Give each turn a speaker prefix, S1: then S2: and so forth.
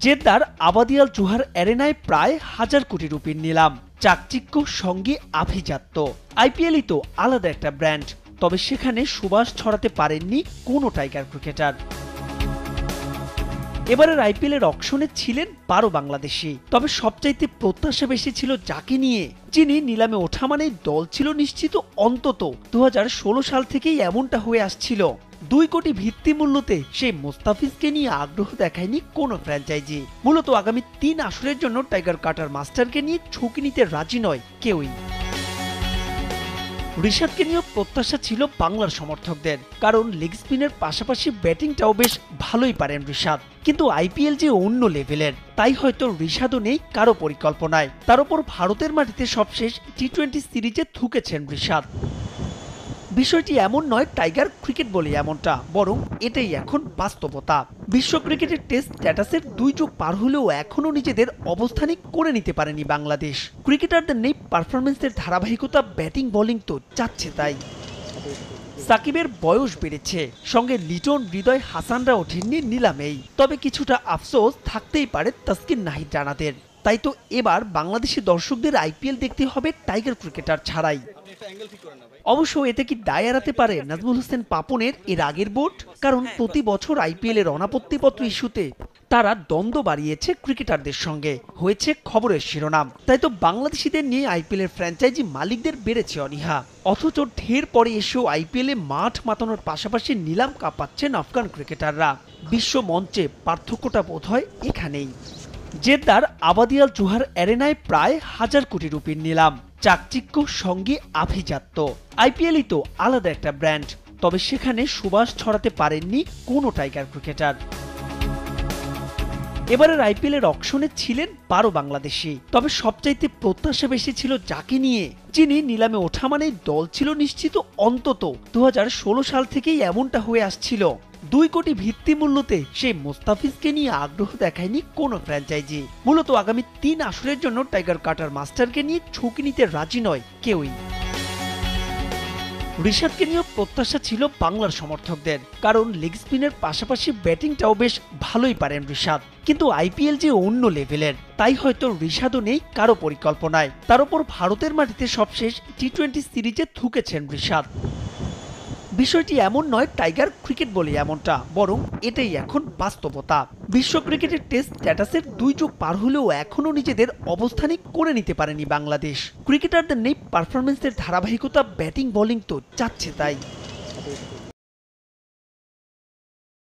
S1: জেদ্দার আবাদি আল জুহার অ্যারেনায় প্রায় 1000 কোটি রুপির নিলাম। চাকচিক্য সঙ্গে আভিজাত্য। আইপিএলই তো আলাদা একটা ব্র্যান্ড, তবে সেখানে সুবাস ছড়াতে পারেননি কোনো টাইগার ক্রিকেটার। এবারের আইপিএলের অকশনে ছিলেন 12 বাংলাদেশি, তবে সবচাইতে প্রত্যাশা বেশি ছিল যাকে নিয়ে, যিনি নিলামে ওঠা মানেই দল ছিল নিশ্চিত। অন্তত 2016 সাল থেকেই এমনটা হয়ে আসছিল। 2 কোটি ভিত্তিমূল্যতে সেই মুস্তাফিজকে নিয়ে আগ্রহ দেখায়নি কোনো ফ্র্যাঞ্চাইজি। মূলত আগামী 3 আসরের জন্য টাইগার কাটার মাস্টারকে নিয়ে ঝুঁকি নিতে রাজি নয় কেউই। ঋষাদকে নিয়েও প্রত্যাশা ছিল বাংলার সমর্থকদের, কারণ লেগ স্পিনের পাশাপাশি ব্যাটিংটাও বেশ ভালোই পারেন ঋষাদ। কিন্তু আইপিএল যে অন্য লেভেলের, তাই হয়তো ঋষাদও নেই কারো পরিকল্পনায়। তার উপর ভারতের মাটিতে সবশেষ টি-20 সিরিজে থুকেছেন ঋষাদ। বিষয়টি এমন নয় টাইগার ক্রিকেট বলে এমনটা, বরং এটাই এখন বাস্তবতা। বিশ্ব ক্রিকেটের টেস্ট স্ট্যাটাসের 2 যুগ পার হলেও এখনও নিজেদের অবস্থানই করে নিতে পারেনি বাংলাদেশ। ক্রিকেটারদের নেই পারফরমেন্সের ধারাবাহিকতা, ব্যাটিং বোলিং তো চাচ্ছে তাই। সাকিবের বয়স বেড়েছে, সঙ্গে লিটন, হৃদয়, হাসানরা ওঠেননি নিলামেই। তবে কিছুটা আফসোস থাকতেই পারে তাসকিন নাহিদ রানাদের। তাই তো এবার বাংলাদেশি দর্শকদের আইপিএল দেখতে হবে টাইগার ক্রিকেটার ছাড়াই। অবশ্য এতে কি দায় এড়াতে পারে নাজমুল হোসেন পাপনের এর আগের বোর্ড? কারণ প্রতি বছর আইপিএল এর অনাপত্তিপত্র ইস্যুতে তারা দ্বন্দ্ব বাড়িয়েছে ক্রিকেটারদের সঙ্গে, হয়েছে খবরের শিরোনাম। তাই তো বাংলাদেশিদের নিয়ে আইপিএল এর ফ্র্যাঞ্চাইজি মালিকদের বেড়েছে অনীহা। অথচ ঢের পরে এসেও আইপিএল এ মাঠ মাতানোর পাশাপাশি নিলাম কাঁপাচ্ছেন আফগান ক্রিকেটাররা। বিশ্ব মঞ্চে পার্থক্যটা বোধহয় এখানেই। জেদ্দার আবাদি আল জুহার অ্যারেনায় প্রায় 1000 কোটি রুপির নিলাম। চাকচিক্য সঙ্গে আভিজাত্য। আইপিএলই তো আলাদা একটা ব্র্যান্ড, তবে সেখানে সুবাস ছড়াতে পারেননি কোনো টাইগার ক্রিকেটার। এবারের আইপিএলের অকশনে ছিলেন 12 বাংলাদেশি, তবে সবচাইতে প্রত্যাশা বেশি ছিল যাকে নিয়ে, যিনি নিলামে ওঠা মানেই দল ছিল নিশ্চিত। অন্তত 2016 সাল থেকেই এমনটা হয়ে আসছিল। 2 কোটি ভিত্তিমূল্যতে সেই মুস্তাফিজকে নিয়ে আগ্রহ দেখায়নি কোনো ফ্র্যাঞ্চাইজি। মূলত আগামী 3 আসরের জন্য টাইগার কাটার মাস্টারকে নিয়ে ঝুঁকি নিতে রাজি নয় কেউই। ঋষাদকে নিয়েও প্রত্যাশা ছিল বাংলার সমর্থকদের, কারণ লেগ স্পিনের পাশাপাশি ব্যাটিংটাও বেশ ভালোই পারেন ঋষাদ। কিন্তু আইপিএল যে অন্য লেভেলের, তাই হয়তো ঋষাদও নেই কারো পরিকল্পনায়। তার উপর ভারতের মাটিতে সবশেষ টি-20 সিরিজে থুকেছেন ঋষাদ। বিষয়টি এমন নয় টাইগার ক্রিকেট বলে এমনটা, বরং এটাই এখন বাস্তবতা। বিশ্ব ক্রিকেটের টেস্ট স্ট্যাটাসের 2 যুগ পার হলেও এখনও নিজেদের অবস্থানই করে নিতে পারেনি বাংলাদেশ। ক্রিকেটারদের নেই পারফরমেন্সের ধারাবাহিকতা, ব্যাটিং বোলিং তো চাচ্ছে তাই।